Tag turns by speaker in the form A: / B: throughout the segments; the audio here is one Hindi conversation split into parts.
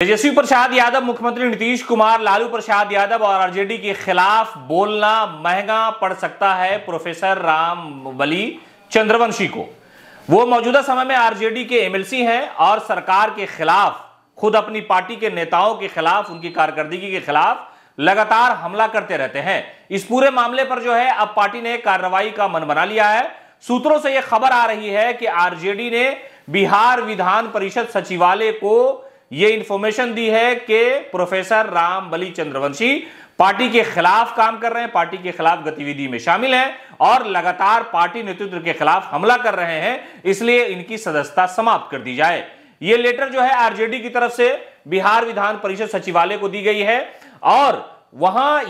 A: तेजस्वी प्रसाद यादव, मुख्यमंत्री नीतीश कुमार, लालू प्रसाद यादव और आरजेडी के खिलाफ बोलना महंगा पड़ सकता है प्रोफेसर रामबली चंद्रवंशी को। वो मौजूदा समय में आरजेडी के एमएलसी हैं और सरकार के खिलाफ, खुद अपनी पार्टी के नेताओं के खिलाफ, उनकी कारकर्दगी के खिलाफ लगातार हमला करते रहते हैं। इस पूरे मामले पर जो है अब पार्टी ने कार्रवाई का मन बना लिया है। सूत्रों से यह खबर आ रही है कि आरजेडी ने बिहार विधान परिषद सचिवालय को यह इंफॉर्मेशन दी है कि प्रोफेसर रामबली चंद्रवंशी पार्टी के खिलाफ काम कर रहे हैं, पार्टी के खिलाफ गतिविधि में शामिल हैं और लगातार पार्टी नेतृत्व के खिलाफ हमला कर रहे हैं, इसलिए इनकी सदस्यता समाप्त कर दी जाए। यह लेटर जो है आरजेडी की तरफ से बिहार विधान परिषद सचिवालय को दी गई है और वहां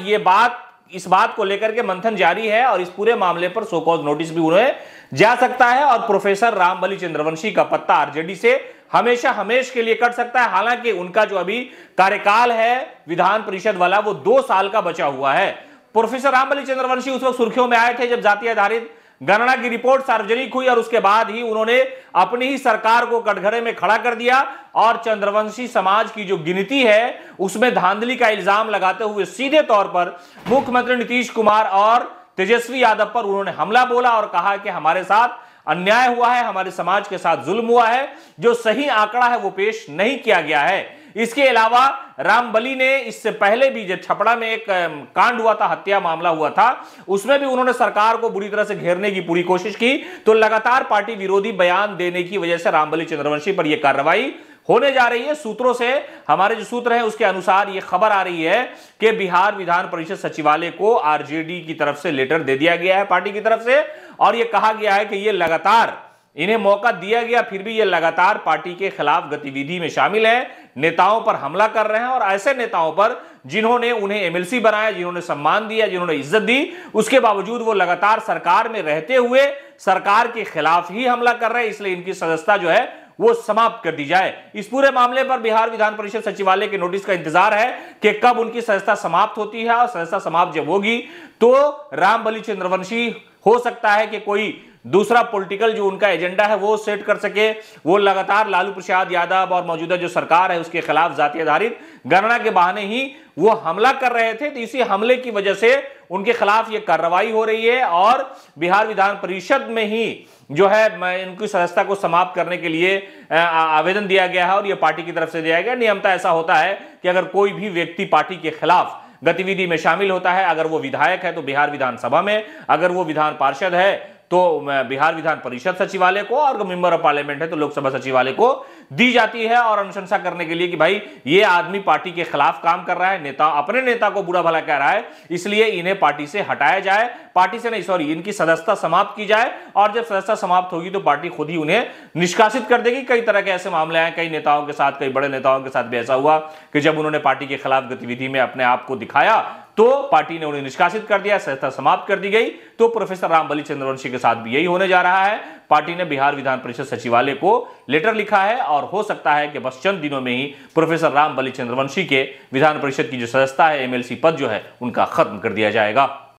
A: इस बात को लेकर के मंथन जारी है और इस पूरे मामले पर सो कॉज नोटिस भी उन्हें जा सकता है और प्रोफेसर रामबली चंद्रवंशी का पत्ता आरजेडी से हमेशा हमेश के लिए कट सकता है। हालांकि उनका जो अभी कार्यकाल है विधान परिषद वाला, वो 2 साल का बचा हुआ है। प्रोफेसर रामबली चंद्रवंशी उस वक्त सुर्खियों में आए थे जब जाति आधारित गणना की रिपोर्ट सार्वजनिक हुई और उसके बाद ही उन्होंने अपनी ही सरकार को कटघरे में खड़ा कर दिया और चंद्रवंशी समाज की जो गिनती है उसमें धांधली का इल्जाम लगाते हुए सीधे तौर पर मुख्यमंत्री नीतीश कुमार और तेजस्वी यादव पर उन्होंने हमला बोला और कहा कि हमारे साथ अन्याय हुआ है, हमारे समाज के साथ जुल्म हुआ है, जो सही आंकड़ा है वो पेश नहीं किया गया है। इसके अलावा रामबली ने इससे पहले भी जब छपड़ा में एक कांड हुआ था, हत्या मामला हुआ था, उसमें भी उन्होंने सरकार को बुरी तरह से घेरने की पूरी कोशिश की। तो लगातार पार्टी विरोधी बयान देने की वजह से रामबली चंद्रवंशी पर यह कार्रवाई होने जा रही है। सूत्रों से, हमारे जो सूत्र हैं उसके अनुसार यह खबर आ रही है कि बिहार विधान परिषद सचिवालय को आरजेडी की तरफ से लेटर दे दिया गया है पार्टी की तरफ से और यह कहा गया है कि यह लगातार, इन्हें मौका दिया गया फिर भी ये लगातार पार्टी के खिलाफ गतिविधि में शामिल है, नेताओं पर हमला कर रहे हैं और ऐसे नेताओं पर जिन्होंने उन्हें एमएलसी बनाया, जिन्होंने सम्मान दिया, जिन्होंने इज्जत दी, उसके बावजूद वो लगातार सरकार में रहते हुए सरकार के खिलाफ ही हमला कर रहे हैं। इसलिए इनकी सदस्यता जो है वो समाप्त कर दी जाए। इस पूरे मामले पर बिहार विधान परिषद सचिवालय के नोटिस का इंतजार है कि कब उनकी सदस्यता समाप्त होती है और सदस्यता समाप्त जब होगी तो रामबली चंद्रवंशी हो सकता है कि कोई दूसरा पॉलिटिकल जो उनका एजेंडा है वो सेट कर सके। वो लगातार लालू प्रसाद यादव और मौजूदा जो सरकार है उसके खिलाफ जाति आधारित गणना के बहाने ही वो हमला कर रहे थे, तो इसी हमले की वजह से उनके खिलाफ ये कार्रवाई हो रही है और बिहार विधान परिषद में ही जो है इनकी सदस्यता को समाप्त करने के लिए आवेदन दिया गया है और यह पार्टी की तरफ से दिया गया। नियमतः ऐसा होता है कि अगर कोई भी व्यक्ति पार्टी के खिलाफ गतिविधि में शामिल होता है, अगर वो विधायक है तो बिहार विधानसभा में, अगर वो विधान पार्षद है तो बिहार विधान परिषद सचिवालय को, और मेंबर ऑफ पार्लियामेंट है तो लोकसभा सचिवालय को दी जाती है और अनुशंसा करने के लिए कि भाई ये आदमी पार्टी के खिलाफ काम कर रहा है, नेता अपने नेता को बुरा भला कह रहा है, इसलिए इन्हें पार्टी से हटाया जाए, पार्टी से नहीं सॉरी इनकी सदस्यता समाप्त की जाए और जब सदस्यता समाप्त होगी तो पार्टी खुद ही उन्हें निष्कासित कर देगी। कई तरह के ऐसे मामले हैं, कई नेताओं के साथ, कई बड़े नेताओं के साथ भी ऐसा हुआ कि जब उन्होंने पार्टी के खिलाफ गतिविधि में अपने आप को दिखाया तो पार्टी ने उन्हें निष्कासित कर दिया, सदस्यता समाप्त कर दी गई। तो प्रोफेसर रामबली चंद्रवंशी के साथ भी यही होने जा रहा है। पार्टी ने बिहार विधान परिषद सचिवालय को लेटर लिखा है और हो सकता है कि बस चंद दिनों में ही प्रोफेसर रामबली चंद्रवंशी के विधान परिषद की जो सदस्यता है, एमएलसी पद जो है, उनका खत्म कर दिया जाएगा।